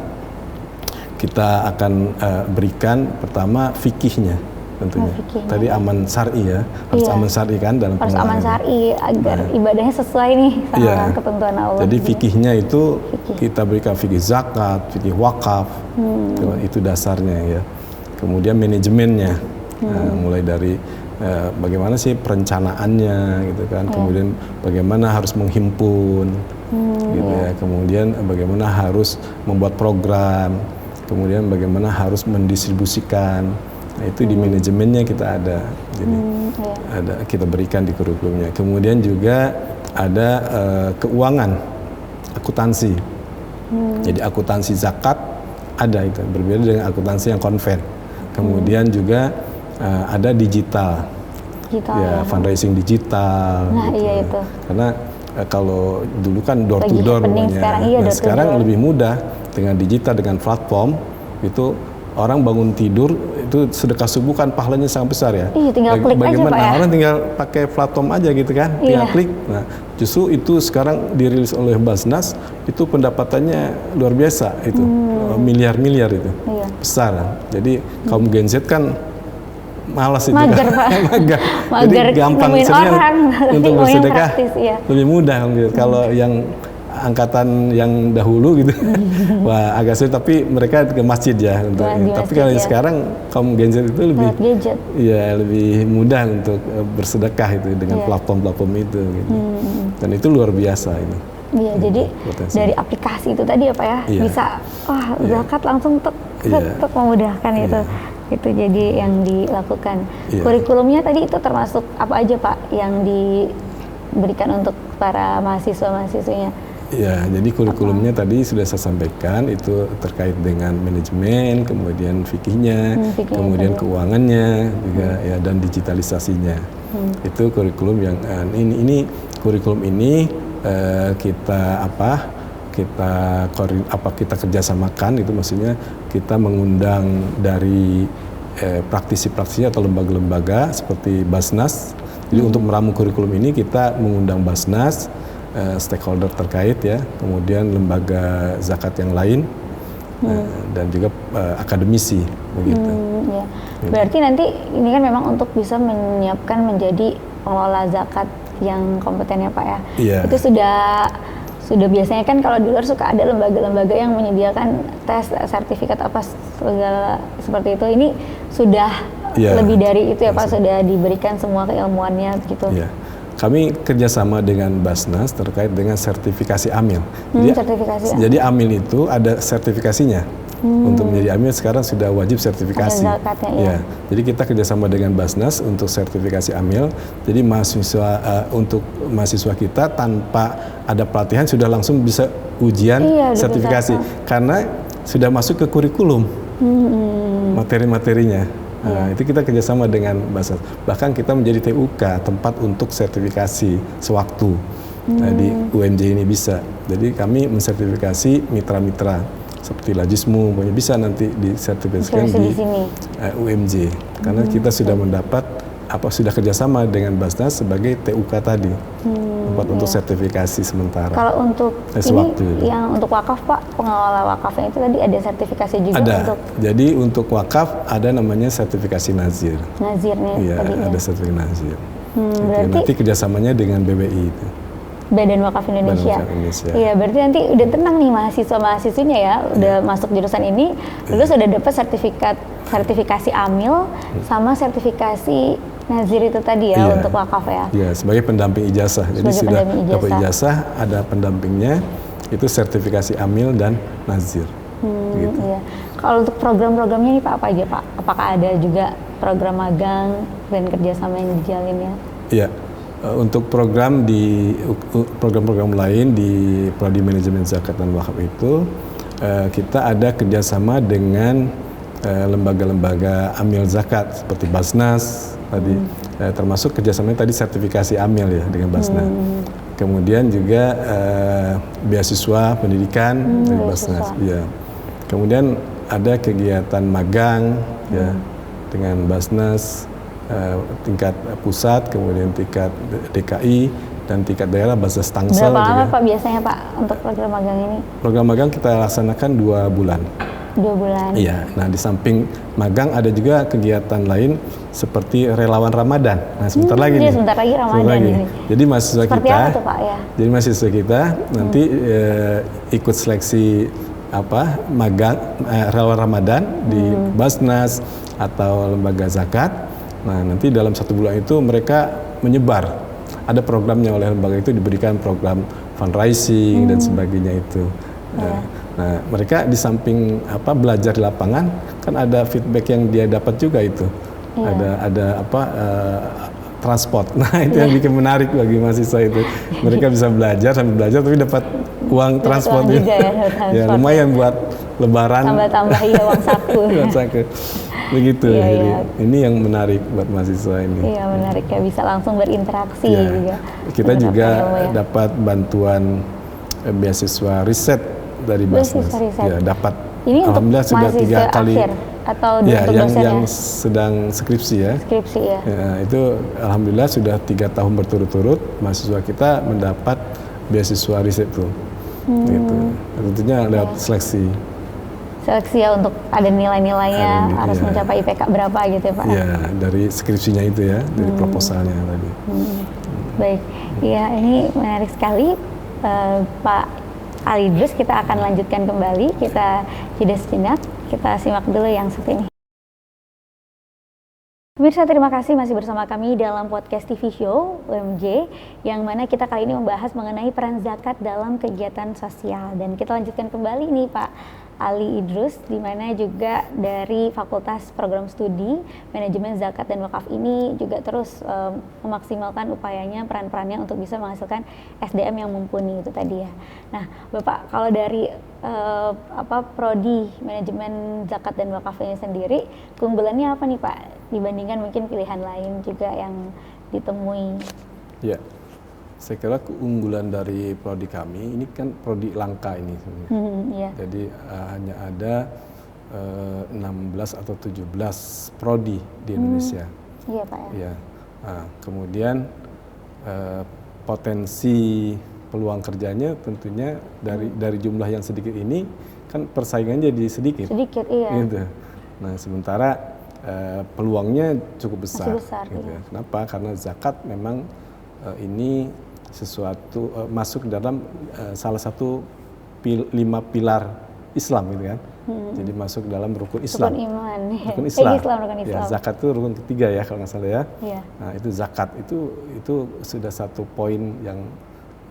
Speaker 3: akan berikan pertama fikihnya tentunya. Tadi aman syar'i ya, harus aman syar'i kan dalam
Speaker 2: harus aman syar'i agar ibadahnya sesuai nih sama ketentuan Allah.
Speaker 3: Jadi fikihnya itu kita berikan fikih zakat, fikih wakaf, itu dasarnya ya. kemudian manajemennya, mulai dari bagaimana sih perencanaannya gitu kan, kemudian bagaimana harus menghimpun, gitu ya, kemudian bagaimana harus membuat program, kemudian bagaimana harus mendistribusikan. Nah, itu di manajemennya kita ada, jadi ada kita berikan di kurikulumnya. Kemudian juga ada keuangan, akuntansi. Jadi akuntansi zakat ada, itu berbeda dengan akuntansi yang konven. Kemudian juga ada digital, ya, fundraising digital.
Speaker 2: Nah,
Speaker 3: gitu
Speaker 2: iya
Speaker 3: ya.
Speaker 2: itu.
Speaker 3: Karena kalau dulu kan door to
Speaker 2: Lagi
Speaker 3: door
Speaker 2: happening
Speaker 3: namanya.
Speaker 2: sekarang, iya,
Speaker 3: Nah,
Speaker 2: door to
Speaker 3: sekarang
Speaker 2: door.
Speaker 3: lebih mudah dengan digital, dengan platform itu. Orang bangun tidur itu sedekah subuh kan pahalanya sangat besar ya.
Speaker 2: Iya, tinggal klik aja, Pak, ya.
Speaker 3: Orang tinggal pakai platform aja gitu kan, tinggal
Speaker 2: Iya.
Speaker 3: klik. Nah, justru itu sekarang dirilis oleh Basnas, itu pendapatannya luar biasa itu, miliar-miliar itu, besar. Jadi kaum Gen Z kan malas itu,
Speaker 2: Mager, Pak.
Speaker 3: Mager.
Speaker 2: Mager
Speaker 3: Jadi gampang
Speaker 2: nemuin
Speaker 3: sebenarnya
Speaker 2: orang, tapi
Speaker 3: untuk
Speaker 2: mau yang
Speaker 3: bersedekah,
Speaker 2: praktis, iya.
Speaker 3: lebih mudah gitu. Kalau yang angkatan yang dahulu gitu, wah agak sulit, tapi mereka ke masjid ya untuk
Speaker 2: Di
Speaker 3: ini. Tapi
Speaker 2: masjid,
Speaker 3: kalau yang
Speaker 2: ya.
Speaker 3: sekarang kaum Gen Z itu lebih,
Speaker 2: Lewat gadget.
Speaker 3: ya lebih mudah untuk bersedekah itu dengan
Speaker 2: Iya.
Speaker 3: platform-platform itu, gitu. Dan itu luar biasa ini.
Speaker 2: Iya, jadi
Speaker 3: potensi.
Speaker 2: dari aplikasi itu tadi ya Pak ya,
Speaker 3: Iya.
Speaker 2: bisa zakat langsung tek
Speaker 3: Iya.
Speaker 2: memudahkan itu.
Speaker 3: Iya.
Speaker 2: Itu jadi yang dilakukan.
Speaker 3: Iya.
Speaker 2: Kurikulumnya tadi itu termasuk apa aja Pak yang diberikan untuk para mahasiswa-mahasiswinya?
Speaker 3: Ya, jadi kurikulumnya tadi sudah saya sampaikan, itu terkait dengan manajemen, kemudian fikihnya,
Speaker 2: Fikihnya
Speaker 3: kemudian
Speaker 2: tadi.
Speaker 3: keuangannya juga ya, dan digitalisasinya. Itu kurikulum yang ini kurikulum ini kita kita kerjasamakan, itu maksudnya kita mengundang dari praktisi-praktisi atau lembaga-lembaga seperti Basnas. Jadi untuk meramu kurikulum ini kita mengundang Basnas, stakeholder terkait ya, kemudian lembaga zakat yang lain, dan juga akademisi begitu.
Speaker 2: Ya. Berarti nanti ini kan memang untuk bisa menyiapkan menjadi pengelola zakat yang kompeten ya Pak ya.
Speaker 3: Iya.
Speaker 2: Itu sudah biasanya kan kalau di luar suka ada lembaga-lembaga yang menyediakan tes sertifikat apa segala seperti itu. Ini sudah lebih dari itu ya Pak, sudah diberikan semua keilmuannya gitu.
Speaker 3: Iya. Kami kerjasama dengan Basnas terkait dengan sertifikasi AMIL.
Speaker 2: Sertifikasi.
Speaker 3: Jadi AMIL itu ada sertifikasinya. Untuk menjadi AMIL sekarang sudah wajib sertifikasi.
Speaker 2: Ada zakatnya, ya.
Speaker 3: Jadi kita kerjasama dengan Basnas untuk sertifikasi AMIL. Jadi untuk mahasiswa kita tanpa ada pelatihan sudah langsung bisa ujian sertifikasi, karena sudah masuk ke kurikulum materi-materinya. Nah, itu kita kerjasama dengan Basnas. Bahkan kita menjadi TUK, tempat untuk sertifikasi sewaktu. Nah, di UMJ ini bisa. Jadi kami mensertifikasi mitra-mitra seperti Lajismu, bisa nanti disertifikasikan di UMJ. Karena kita sudah mendapat sudah kerjasama dengan Basnas sebagai TUK tadi, tempat untuk sertifikasi sementara.
Speaker 2: Kalau untuk ini yang untuk wakaf Pak, pengelola wakafnya itu tadi ada sertifikasi juga
Speaker 3: ada.
Speaker 2: Untuk
Speaker 3: Jadi untuk wakaf ada namanya sertifikasi Nazir.
Speaker 2: Nazirnya
Speaker 3: Iya,
Speaker 2: tadi
Speaker 3: ada sertifikasi Nazir.
Speaker 2: Berarti
Speaker 3: nanti kerjasamanya dengan BWI itu.
Speaker 2: Badan Wakaf Indonesia. Iya, berarti nanti udah tenang nih mahasiswa-mahasiswinya ya, udah masuk jurusan ini, lulus sudah dapat sertifikasi AMIL sama sertifikasi Nazir itu tadi ya, untuk wakaf ya.
Speaker 3: Iya, sebagai pendamping ijazah. Jadi sudah dapat ijazah, ada pendampingnya, itu sertifikasi AMIL dan Nazir. Gitu.
Speaker 2: Iya. Kalau untuk program-programnya nih Pak, apa aja Pak? Apakah ada juga program magang dan kerjasama yang dijalin ya?
Speaker 3: Iya. Untuk program program-program lain di Prodi Manajemen Zakat dan Wakaf itu kita ada kerjasama dengan lembaga-lembaga AMIL zakat seperti Basnas tadi, termasuk kerjasamanya tadi sertifikasi AMIL ya dengan Basnas. Kemudian juga beasiswa pendidikan dari Basnas. Ya. Kemudian ada kegiatan magang ya dengan Basnas. Tingkat pusat, kemudian tingkat DKI, dan tingkat daerah Basnas Tangsel.
Speaker 2: Berapa lama Pak biasanya Pak untuk program magang ini?
Speaker 3: Program magang kita laksanakan 2 bulan.
Speaker 2: 2 bulan?
Speaker 3: Iya, nah di samping magang ada juga kegiatan lain seperti relawan Ramadan. Nah sebentar lagi nih.
Speaker 2: Sebentar lagi Ramadan ini.
Speaker 3: Jadi mahasiswa
Speaker 2: seperti
Speaker 3: kita,
Speaker 2: apa tuh Pak ya?
Speaker 3: Jadi mahasiswa kita nanti ikut seleksi magang relawan Ramadan di Basnas atau lembaga zakat. Nah, nanti dalam 1 bulan itu mereka menyebar. Ada programnya oleh lembaga itu, diberikan program fundraising dan sebagainya itu. Nah, mereka di samping belajar di lapangan, kan ada feedback yang dia dapat juga itu. Ada transport. Nah, itu yang bikin menarik bagi mahasiswa itu. Mereka bisa belajar sambil belajar tapi dapat uang transport
Speaker 2: juga
Speaker 3: ya, lumayan buat lebaran.
Speaker 2: Tambah-tambah uang saku.
Speaker 3: Uang saku. Begitu. Jadi ini yang menarik buat mahasiswa ini.
Speaker 2: Iya, menarik ya, bisa langsung berinteraksi juga.
Speaker 3: Kita juga dapat bantuan beasiswa riset dari Basnas. Ya, dapat.
Speaker 2: Ini
Speaker 3: alhamdulillah sudah 3 kali.
Speaker 2: Atau
Speaker 3: yang sedang skripsi ya.
Speaker 2: Skripsi ya.
Speaker 3: Itu alhamdulillah sudah 3 tahun berturut-turut mahasiswa kita mendapat beasiswa riset itu. Gitu. Tentunya lewat seleksi.
Speaker 2: Seleksi ya, untuk ada nilai-nilainya, harus mencapai IPK berapa gitu ya Pak?
Speaker 3: Iya, dari skripsinya itu ya, dari proposalnya tadi.
Speaker 2: Baik, ya ini menarik sekali Pak Ali Idrus. Kita akan lanjutkan kembali, kita jeda sejenak, kita simak dulu yang satu ini. Pemirsa, terima kasih masih bersama kami dalam podcast TV Show UMJ, yang mana kita kali ini membahas mengenai peran zakat dalam kegiatan sosial. Dan kita lanjutkan kembali nih Pak Ali Idrus, di mana juga dari Fakultas Program Studi Manajemen Zakat dan Wakaf ini juga terus memaksimalkan upayanya, peran-perannya untuk bisa menghasilkan SDM yang mumpuni itu tadi ya. Nah, Bapak, kalau dari prodi Manajemen Zakat dan Wakaf ini sendiri, keunggulannya apa nih Pak dibandingkan mungkin pilihan lain juga yang ditemui?
Speaker 3: Ya, saya kira keunggulan dari prodi kami ini kan prodi langka ini sebenarnya. Jadi hanya ada 16 atau 17 prodi di Indonesia.
Speaker 2: Iya Pak ya.
Speaker 3: Kemudian potensi peluang kerjanya tentunya dari jumlah yang sedikit ini kan persaingannya jadi sedikit.
Speaker 2: Sedikit, iya.
Speaker 3: Gitu. Nah, sementara peluangnya cukup besar.
Speaker 2: Masih besar
Speaker 3: gitu
Speaker 2: iya.
Speaker 3: ya. Kenapa? Karena zakat memang ini sesuatu masuk dalam salah satu 5 pilar Islam gitu kan. Jadi masuk dalam rukun Islam.
Speaker 2: Rukun iman.
Speaker 3: Rukun Islam.
Speaker 2: Rukun Islam.
Speaker 3: Ya, zakat itu rukun ketiga ya kalau nggak salah ya.
Speaker 2: Iya.
Speaker 3: Nah, itu zakat itu sudah satu poin yang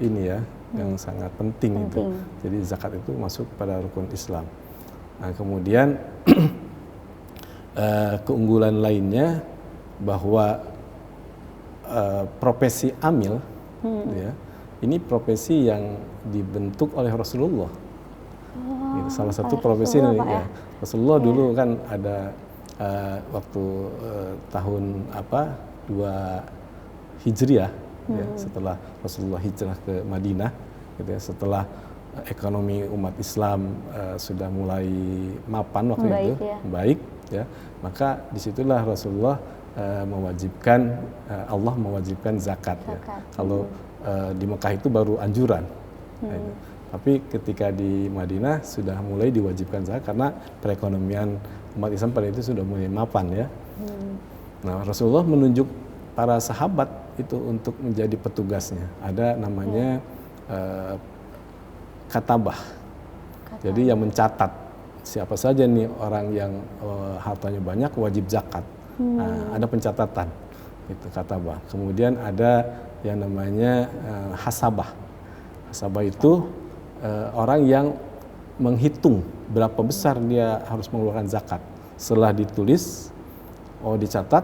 Speaker 3: ini ya, yang sangat penting itu. Jadi zakat itu masuk pada rukun Islam. Nah, kemudian keunggulan lainnya bahwa profesi amil, ya, ini profesi yang dibentuk oleh Rasulullah. Salah satu profesi ini ya. Rasulullah dulu kan ada waktu tahun 2 Hijriah, ya, setelah Rasulullah hijrah ke Madinah, gitu ya, setelah ekonomi umat Islam sudah mulai mapan waktu itu, baik, ya, maka disitulah Rasulullah mewajibkan, Allah mewajibkan zakat. Ya. Kalau di Mekah itu baru anjuran. Tapi ketika di Madinah sudah mulai diwajibkan zakat karena perekonomian umat Islam pada itu sudah mulai mapan ya. Nah, Rasulullah menunjuk para sahabat itu untuk menjadi petugasnya. Ada namanya katabah. Jadi yang mencatat siapa saja nih orang yang hartanya banyak wajib zakat. Nah, ada pencatatan itu katabah. Kemudian ada yang namanya hasabah. Hasabah itu orang yang menghitung berapa besar dia harus mengeluarkan zakat. Setelah ditulis, dicatat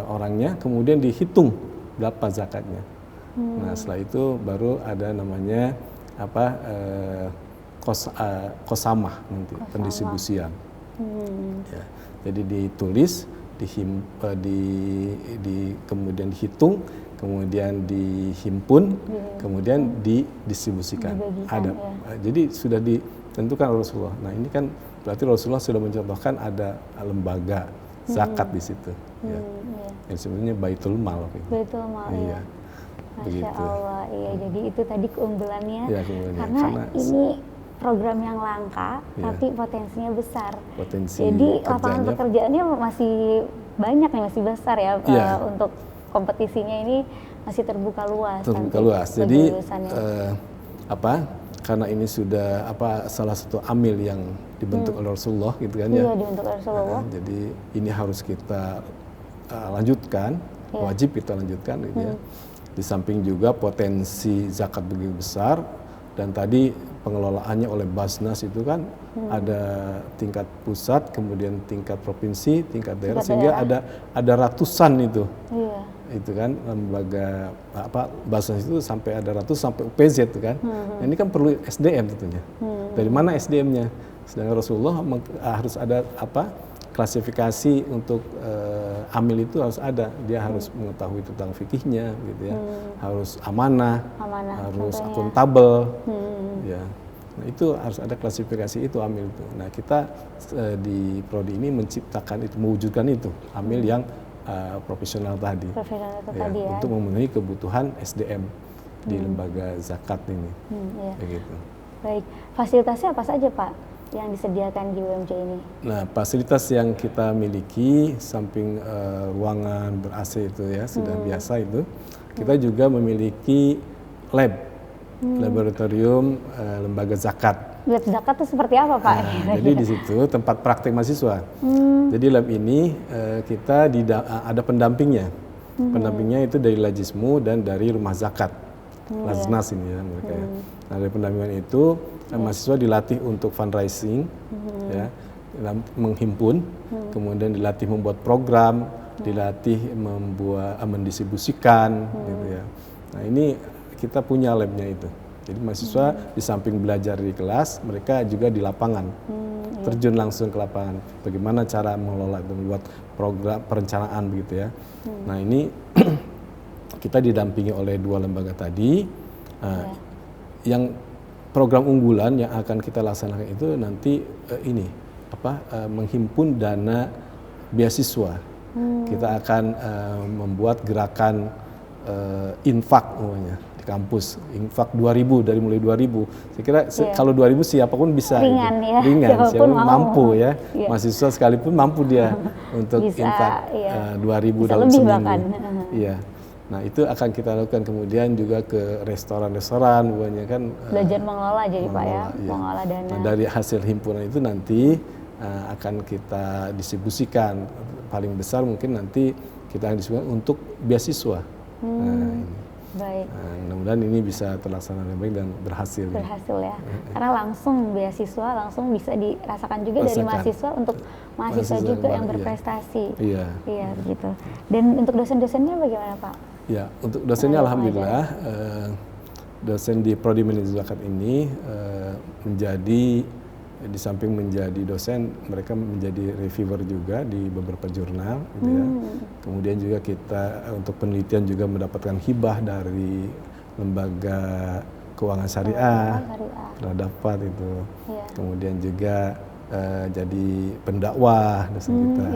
Speaker 3: orangnya, kemudian dihitung berapa zakatnya. Nah, setelah itu baru ada namanya kosamah nanti, pendistribusian. Ya, jadi ditulis, kemudian dihitung, kemudian dihimpun, kemudian didistribusikan. Ada, jadi sudah ditentukan oleh Rasulullah. Nah, ini kan berarti Rasulullah sudah mencontohkan ada lembaga zakat di situ. Ya. Yang sebenarnya Baitul Mal.
Speaker 2: Baitul Mal. Iya. Masya Allah. Iya. Jadi itu tadi keunggulannya.
Speaker 3: Ya, karena
Speaker 2: ini program yang langka, tapi potensinya besar.
Speaker 3: Potensi
Speaker 2: jadi lapangan pekerjaannya masih banyak nih, masih besar ya. Untuk kompetisinya ini masih terbuka luas.
Speaker 3: Terbuka luas. Jadi karena ini sudah salah satu amil yang dibentuk oleh Rasulullah gitu kan ya.
Speaker 2: Iya, dibentuk oleh Rasulullah.
Speaker 3: Jadi ini harus kita lanjutkan, wajib kita lanjutkan gitu ya. Di samping juga potensi zakat begitu besar, dan tadi pengelolaannya oleh Basnas itu kan ada tingkat pusat, kemudian tingkat provinsi, tingkat daerah, sehingga ada ratusan itu. Iya. Itu kan lembaga Basnas itu sampai ada sampai UPZ itu kan. Nah, ini kan perlu SDM tentunya. Dari mana SDM-nya? Sedangkan Rasulullah harus ada klasifikasi untuk amil itu harus ada. Dia harus mengetahui tentang fikihnya gitu ya. Harus amanah harus akuntabel. Ya. Nah, itu harus ada klasifikasi itu amil itu. Nah, kita di prodi ini menciptakan itu, mewujudkan itu amil yang profesional tadi. Untuk memenuhi kebutuhan SDM di lembaga zakat ini. Begitu.
Speaker 2: Baik, fasilitasnya apa saja Pak yang disediakan di UMJ ini?
Speaker 3: Nah, fasilitas yang kita miliki samping ruangan ber-AC itu ya sudah biasa itu, kita juga memiliki laboratorium lembaga zakat.
Speaker 2: Lab zakat itu seperti apa Pak?
Speaker 3: Nah, jadi di situ tempat praktek mahasiswa. Jadi lab ini kita ada pendampingnya. Pendampingnya itu dari Lajismu dan dari rumah zakat. Laznas ini ya mereka ya. Nah, dari pendampingan itu mahasiswa dilatih untuk fundraising, ya, menghimpun, kemudian dilatih membuat program, dilatih mendistribusikan, gitu ya. Nah, ini kita punya labnya itu. Jadi mahasiswa di samping belajar di kelas, mereka juga di lapangan, terjun langsung ke lapangan. Bagaimana cara mengelola itu, membuat program perencanaan begitu ya. Nah, ini kita didampingi oleh dua lembaga tadi. Yang program unggulan yang akan kita laksanakan itu nanti menghimpun dana beasiswa. Kita akan membuat gerakan infak namanya di kampus, infak 2000, dari mulai 2000. Saya kira kalau 2000 siapapun bisa, ringan, siapapun mampu ya. Mahasiswa sekalipun mampu dia untuk infak 2000 dalam seminggu. Iya. Nah, itu akan kita lakukan, kemudian juga ke restoran-restoran, bukannya kan
Speaker 2: belajar mengelola jadi Pak ya, mengelola dana. Nah,
Speaker 3: dari hasil himpunan itu nanti akan kita distribusikan, paling besar mungkin nanti kita akan distribusikan untuk beasiswa.
Speaker 2: Baik.
Speaker 3: Nah, mudah-mudahan ini bisa terlaksana dengan baik dan berhasil.
Speaker 2: Berhasil ya, karena langsung beasiswa langsung bisa dirasakan juga dari mahasiswa untuk mahasiswa juga yang berprestasi. Iya. Iya begitu. Dan untuk dosen-dosennya bagaimana Pak?
Speaker 3: Ya, untuk dosennya alhamdulillah dosen di Prodi Manajemen Zakat ini menjadi, di samping menjadi dosen, mereka menjadi reviewer juga di beberapa jurnal gitu ya. Kemudian juga kita untuk penelitian juga mendapatkan hibah dari lembaga keuangan syariah, telah dapat itu. Kemudian juga jadi pendakwah dosen kita.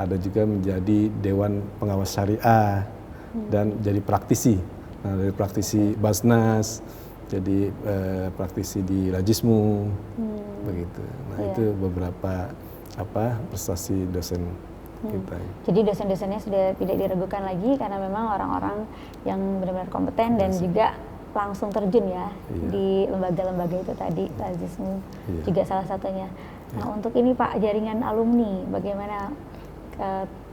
Speaker 3: Ada juga menjadi Dewan Pengawas Syariah dan jadi praktisi. Nah, dari praktisi Basnas, jadi praktisi di Lajismu, begitu. Nah, itu beberapa prestasi dosen kita.
Speaker 2: Jadi dosen-dosennya sudah tidak diragukan lagi karena memang orang-orang yang benar-benar kompeten dan juga langsung terjun ya di lembaga-lembaga itu tadi, Lajismu juga salah satunya. Nah, untuk ini Pak, jaringan alumni, bagaimana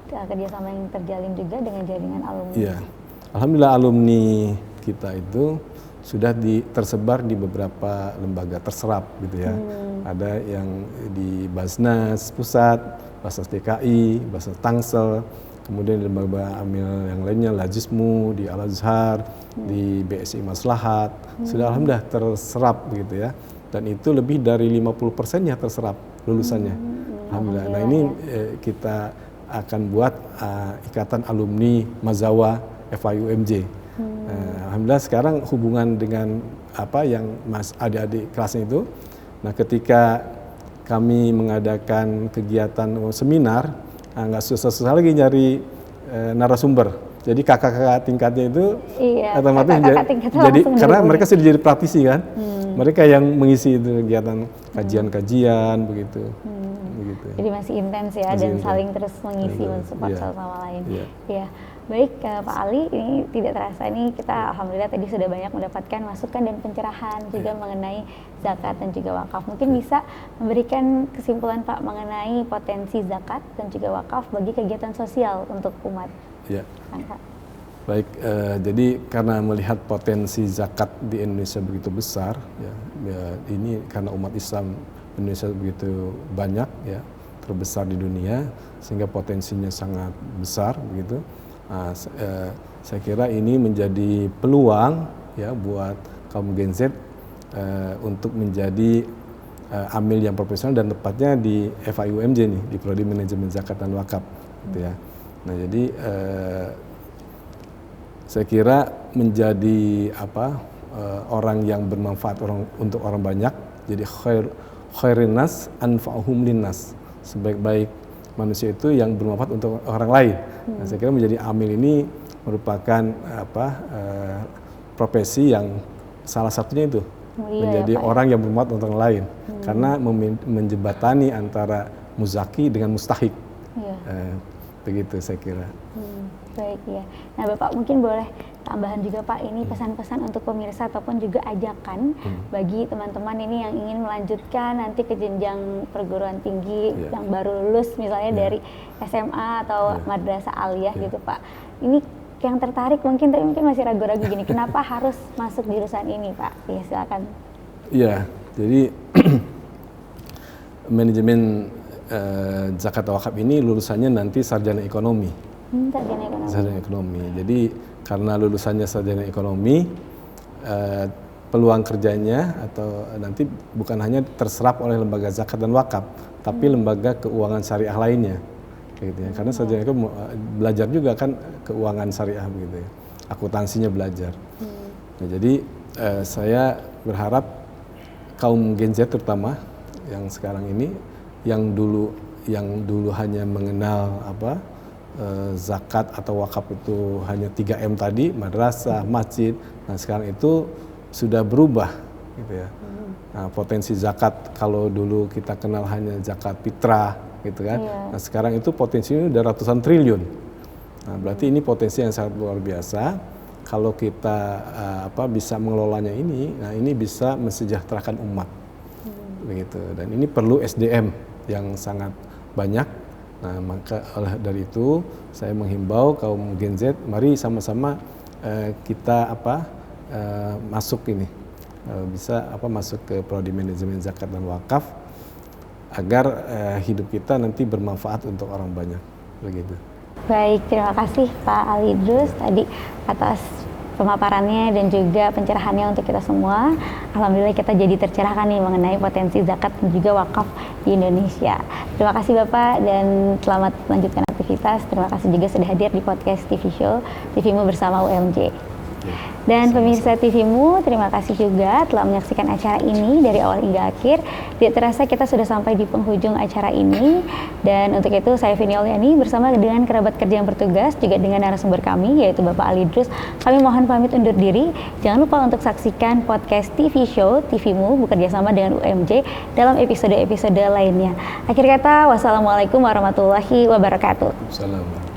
Speaker 2: kerjasama yang terjalin juga dengan jaringan alumni? Iya,
Speaker 3: alhamdulillah alumni kita itu sudah tersebar di beberapa lembaga terserap gitu ya. Ada yang di Basnas Pusat, Basnas DKI, Basnas Tangsel, kemudian di lembaga amil yang lainnya, Lajismu, di Al-Azhar, di BSI Maslahat, sudah alhamdulillah terserap gitu ya. Dan itu lebih dari 50%-nya terserap lulusannya. Alhamdulillah. Nah, ini kita akan buat ikatan alumni Mazawa FIUMJ. Alhamdulillah sekarang hubungan dengan yang adik-adik kelasnya itu. Nah, ketika kami mengadakan kegiatan seminar, nggak susah-susah lagi nyari narasumber. Jadi kakak-kakak tingkatnya itu otomatis jadi karena mereka sudah jadi praktisi kan. Mereka yang mengisi itu kegiatan kajian-kajian begitu.
Speaker 2: Jadi masih intens ya, dan saling terus mengisi, mensupport satu sama lain. Baik, Pak Ali, ini tidak terasa ini kita alhamdulillah tadi sudah banyak mendapatkan masukan dan pencerahan juga mengenai zakat dan juga wakaf. Mungkin bisa memberikan kesimpulan Pak mengenai potensi zakat dan juga wakaf bagi kegiatan sosial untuk umat.
Speaker 3: Ya.
Speaker 2: Pak.
Speaker 3: Baik, jadi karena melihat potensi zakat di Indonesia begitu besar, ini karena umat Islam Indonesia begitu banyak, ya, terbesar di dunia, sehingga potensinya sangat besar, begitu. Saya kira ini menjadi peluang, ya, buat kaum Gen Z untuk menjadi amil yang profesional dan tepatnya di FIUMJ nih, di Prodi Manajemen Zakat dan Wakaf, gitu ya. Nah, jadi saya kira menjadi orang yang bermanfaat untuk orang banyak, jadi khairin nas anfa'uhum linnas, sebaik-baik manusia itu yang bermanfaat untuk orang lain. Nah, saya kira menjadi amil ini merupakan profesi yang salah satunya itu menjadi orang yang bermanfaat untuk orang lain, karena menjembatani antara muzaki dengan mustahik. Begitu saya kira.
Speaker 2: Baik, ya. Nah, Bapak mungkin boleh tambahan juga Pak, ini pesan-pesan untuk pemirsa ataupun juga ajakan bagi teman-teman ini yang ingin melanjutkan nanti ke jenjang perguruan tinggi yang baru lulus misalnya dari SMA atau madrasah aliyah gitu Pak. Ini yang tertarik mungkin tapi mungkin masih ragu-ragu gini, kenapa harus masuk jurusan ini Pak? Ya, silakan.
Speaker 3: Iya, jadi manajemen zakat wakaf ini lulusannya nanti sarjana ekonomi. Sarjana ekonomi. Jadi karena lulusannya sarjana ekonomi, peluang kerjanya atau nanti bukan hanya terserap oleh lembaga zakat dan wakaf, tapi lembaga keuangan syariah lainnya, gitu ya. Karena sarjana ekonomi belajar juga kan keuangan syariah, begitu ya. Akuntansinya belajar. Nah, jadi saya berharap kaum Gen Z terutama yang sekarang ini, yang dulu hanya mengenal zakat atau wakaf itu hanya 3M tadi, madrasah, masjid. Nah, sekarang itu sudah berubah, gitu ya. Nah, potensi zakat kalau dulu kita kenal hanya zakat fitrah, gitu kan. Nah, sekarang itu potensinya udah ratusan triliun. Nah, berarti ini potensi yang sangat luar biasa. Kalau kita bisa mengelolanya ini, nah ini bisa mensejahterakan umat, begitu. Dan ini perlu SDM yang sangat banyak. Nah, maka oleh dari itu saya menghimbau kaum Gen Z, mari sama-sama kita masuk ini, bisa masuk ke Prodi Manajemen Zakat dan Wakaf agar hidup kita nanti bermanfaat untuk orang banyak, begitu.
Speaker 2: Baik, terima kasih Pak Ali Idrus tadi atas pemaparannya dan juga pencerahannya untuk kita semua. Alhamdulillah kita jadi tercerahkan nih mengenai potensi zakat dan juga wakaf di Indonesia. Terima kasih Bapak dan selamat melanjutkan aktivitas. Terima kasih juga sudah hadir di podcast TV Show TVmu bersama UMJ. Dan pemirsa TVmu, terima kasih juga telah menyaksikan acara ini dari awal hingga akhir. Tidak terasa kita sudah sampai di penghujung acara ini. Dan untuk itu saya Vini Oliani bersama dengan kerabat kerja yang bertugas, juga dengan narasumber kami yaitu Bapak Ali Idrus. Kami mohon pamit undur diri. Jangan lupa untuk saksikan podcast TV Show TVmu bekerja sama dengan UMJ dalam episode-episode lainnya. Akhir kata, wassalamualaikum warahmatullahi wabarakatuh.
Speaker 3: Assalamualaikum.